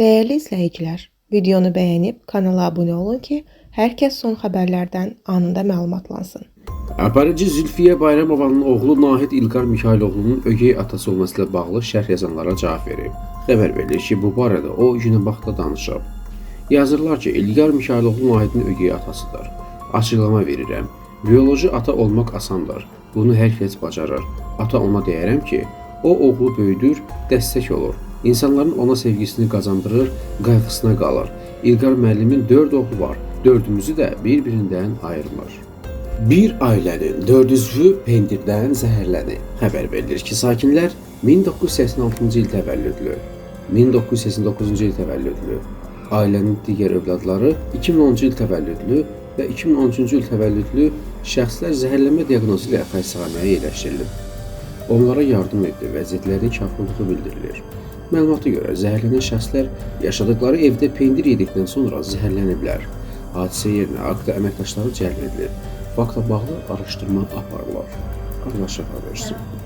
Değerli izləyicilər, videonu bəyənib kanala abunə olun ki, hər kəs son xəbərlərdən anında məlumatlansın. Aparıcı Zülfiyə Bayramovanın oğlu Nahid İlqar Mixayloğlu'nun ögey atası olması ilə bağlı şərh yazanlara cavab verib. Xəbər verilir ki, bu barədə o Günəbaxtda danışıb. Yazırlar ki, İlqar Mixayloğlu Nahidin ögey atasıdır. Açıqlama verirəm. Biyoloji ata olmaq asandır. Bunu hər kəs bacarır. Ata ona deyərəm ki, o oğlu böyüdür, dəstək olur. İnsanların ona sevgisini qazandırır, qayğısına qalır. İlqar müəllimin 4 oğlu var. 4-ümüzü də bir-birindən ayırmır. Bir ailənin 4 üzvü pendirdən zəhərlənib. Xəbər verilir ki, sakinlər 1986-cı il təvəllüdlü, 1989-cu il təvəllüdlü, ailənin digər övladları 2010-cu il təvəllüdlü və 2013-cü il təvəllüdlü şəxslər zəhərlənmə diaqnozu ilə xəstəxanaya yerləşdirilib. Onlara yardım edildi, vəziyyətlərinin çətinliyi bildirilir. Məlumata görə zəhərlənən şəxslər yaşadıkları evdə pendir yedikdən sonra zəhərləniblər. Hadisə yerinə AQDA əməkdaşları cəlb edilir. Faktla bağlı araşdırma aparılır. Allah şəfa versin.